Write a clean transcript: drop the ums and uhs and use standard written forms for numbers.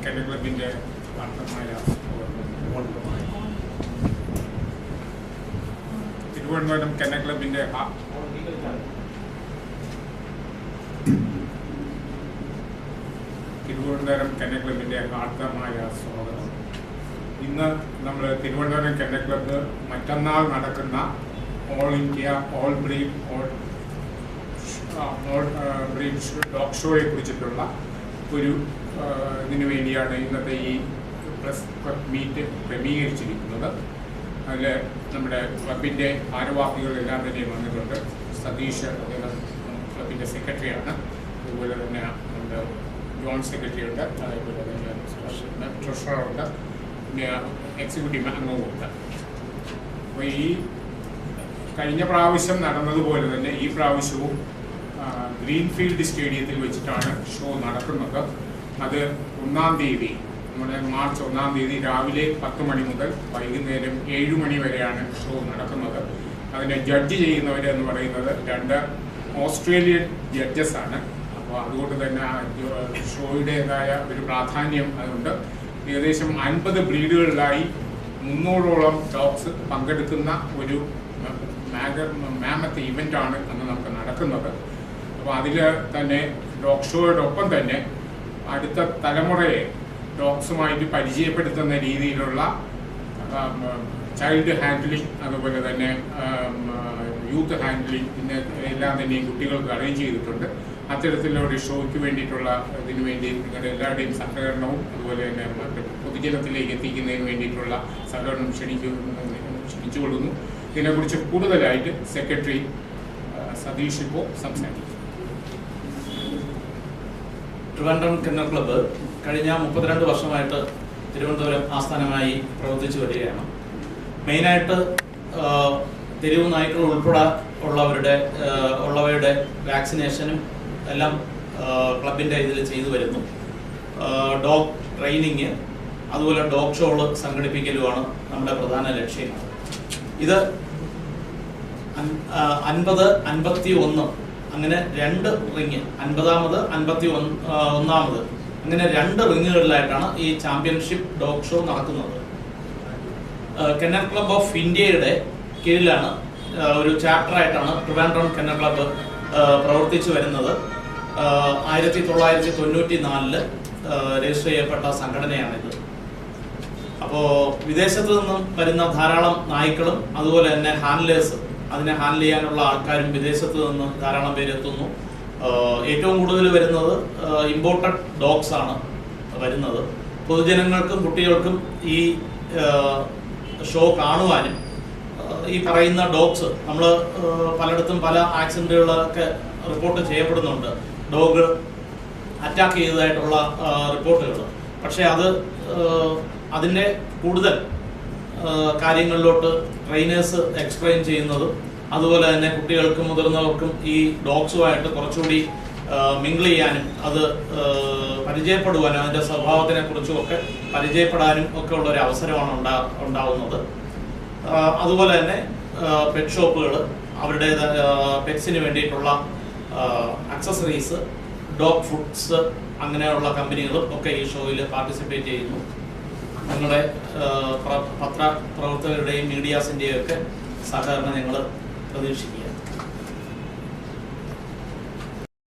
Kennel ക്ലബിൻ്റെ അർത്ഥമായ Thiruvananthapuram kennel ക്ലബിൻ്റെ ആർദ്രമായ സ്വാഗതം. ഇന്ന് നമ്മൾ തിരുവനന്തപുരം കെന്നൽ ക്ലബ്ബ് മറ്റന്നാൾ നടക്കുന്ന all India all breed dog ഷോയെ കുറിച്ചിട്ടുള്ള ഒരു ഇതിനു വേണ്ടിയാണ് ഇന്നത്തെ ഈ പ്രസ് മീറ്റ് ക്രമീകരിച്ചിരിക്കുന്നത്. അതിൽ നമ്മുടെ ക്ലബിൻ്റെ ഭാരവാഹികളെല്ലാം തന്നെ വന്നിട്ടുണ്ട്. സതീഷ് അദ്ദേഹം ക്ലബിൻ്റെ സെക്രട്ടറിയാണ്. അതുപോലെ തന്നെ നമ്മുടെ ജോയിൻറ്റ് സെക്രട്ടറി ഉണ്ട്. അതേപോലെ തന്നെ ട്രഷററുണ്ട്. പിന്നെ എക്സിക്യൂട്ടീവ് അംഗവുമുണ്ട്. അപ്പോൾ ഈ കഴിഞ്ഞ പ്രാവശ്യം നടന്നതുപോലെ തന്നെ ഈ പ്രാവശ്യവും ഗ്രീൻഫീൽഡ് സ്റ്റേഡിയത്തിൽ വെച്ചിട്ടാണ് ഷോ നടക്കുന്നത്. അത് 1-ാം തീയതി, നമ്മുടെ മാർച്ച് 1-ാം തീയതി രാവിലെ 10 മണി മുതൽ വൈകുന്നേരം 7 മണി വരെയാണ് ഷോ നടക്കുന്നത്. അതിനെ ജഡ്ജ് ചെയ്യുന്നവരെന്ന് പറയുന്നത് 2 ഓസ്ട്രേലിയൻ ജഡ്ജസാണ്. അപ്പോൾ അതുകൊണ്ട് തന്നെ ഷോയുടേതായ ഒരു പ്രാധാന്യം അതുണ്ട്. ഏകദേശം 50 ബ്രീഡുകളിലായി 300ഓളം ഡോഗ്സ് പങ്കെടുക്കുന്ന ഒരു മാമത്ത് ഇവൻ്റാണ് അന്ന് നമുക്ക് നടക്കുന്നത്. അപ്പോൾ അതിൽ തന്നെ ഡോഗ് ഷോയോടൊപ്പം തന്നെ അടുത്ത തലമുറയെ ഡോഗ്സുമായിട്ട് പരിചയപ്പെടുത്തുന്ന രീതിയിലുള്ള ചൈൽഡ് ഹാൻഡ്ലിംഗ്, അതുപോലെ തന്നെ യൂത്ത് ഹാൻഡ്ലിംഗ് എല്ലാം തന്നെ കുട്ടികൾക്ക് അറേഞ്ച് ചെയ്തിട്ടുണ്ട്. അത്തരത്തിലുള്ള ഒരു ഷോയ്ക്ക് വേണ്ടിയിട്ടുള്ള ഇതിനു വേണ്ടി നിങ്ങളുടെ എല്ലാവരുടെയും സഹകരണവും അതുപോലെ തന്നെ മറ്റ് പൊതുജനത്തിലേക്ക് എത്തിക്കുന്നതിന് വേണ്ടിയിട്ടുള്ള സഹകരണം ക്ഷണിച്ചുകൊള്ളുന്നു. ഇതിനെക്കുറിച്ച് കൂടുതലായിട്ട് സെക്രട്ടറി സതീഷ് ഇപ്പോൾ സംസാരിക്കും. ട്രിവാൻഡ്രം കെന്നൽ ക്ലബ്ബ് കഴിഞ്ഞ 32 വർഷമായിട്ട് തിരുവനന്തപുരം ആസ്ഥാനമായി പ്രവർത്തിച്ചു വരികയാണ്. മെയിനായിട്ട് തെരുവ് നായ്ക്കൾ ഉൾപ്പെടെ ഉള്ളവയുടെ വാക്സിനേഷനും എല്ലാം ക്ലബിൻ്റെ ഇതിൽ ചെയ്തു വരുന്നു. ഡോഗ് ട്രെയിനിങ്, അതുപോലെ ഡോഗ് ഷോകൾ സംഘടിപ്പിക്കലുമാണ് നമ്മുടെ പ്രധാന ലക്ഷ്യം. ഇത് 50, 51 അങ്ങനെ 2 റിങ്, 50ാമത് 51ാമത് അങ്ങനെ 2 റിങ്ങുകളിലായിട്ടാണ് ഈ ചാമ്പ്യൻഷിപ്പ് ഡോഗ് ഷോ നടക്കുന്നത്. കെന്നൽ ക്ലബ് ഓഫ് ഇന്ത്യയുടെ കീഴിലാണ് ഒരു ചാപ്റ്ററായിട്ടാണ് ട്രിവാൻഡ്രം കെന്നൽ ക്ലബ്ബ് പ്രവർത്തിച്ചു വരുന്നത്. 1994 രജിസ്റ്റർ ചെയ്യപ്പെട്ട സംഘടനയാണിത്. അപ്പോൾ വിദേശത്ത് നിന്നും വരുന്ന ധാരാളം നായ്ക്കളും അതുപോലെ തന്നെ ഹാൻഡ്ലേഴ്സ്, അതിനെ ഹാൻഡിൽ ചെയ്യാനുള്ള ആൾക്കാരും വിദേശത്ത് നിന്ന് ധാരാളം പേര് എത്തുന്നു. ഏറ്റവും കൂടുതൽ വരുന്നത് ഇമ്പോർട്ടഡ് ഡോഗ്സ് ആണ് വരുന്നത്. പൊതുജനങ്ങൾക്കും കുട്ടികൾക്കും ഈ ഷോ കാണുവാനും ഈ പറയുന്ന ഡോഗ്സ്, നമ്മൾ പലയിടത്തും പല ആക്സിഡൻറ്റുകളൊക്കെ റിപ്പോർട്ട് ചെയ്യപ്പെടുന്നുണ്ട്, ഡോഗ് അറ്റാക്ക് ചെയ്തതായിട്ടുള്ള റിപ്പോർട്ടുകൾ. പക്ഷേ അതിൻ്റെ കൂടുതൽ കാര്യങ്ങളിലോട്ട് ട്രെയിനേഴ്സ് എക്സ്പ്ലെയിൻ ചെയ്യുന്നതും അതുപോലെ തന്നെ കുട്ടികൾക്കും മുതിർന്നവർക്കും ഈ ഡോഗ്സുമായിട്ട് കുറച്ചുകൂടി മിങ്കിൾ ചെയ്യാനും അത് പരിചയപ്പെടുവാനും അതിൻ്റെ സ്വഭാവത്തിനെ കുറിച്ചും ഒക്കെ പരിചയപ്പെടാനും ഒക്കെ ഉള്ളൊരു അവസരമാണ് ഉണ്ടാവുന്നത്. അതുപോലെ തന്നെ പെറ്റ് ഷോപ്പുകൾ അവരുടെ പെറ്റ്സിന് വേണ്ടിയിട്ടുള്ള അക്സസറീസ്, ഡോഗ് ഫുഡ്സ്, അങ്ങനെയുള്ള കമ്പനികളും ഒക്കെ ഈ ഷോയിൽ പാർട്ടിസിപ്പേറ്റ് ചെയ്യുന്നു. ഞങ്ങളുടെ പത്രപ്രവർത്തകരുടെയും മീഡിയാസിൻ്റെയും ഒക്കെ സഹകരണം ഞങ്ങൾ പ്രതീക്ഷിക്കുക.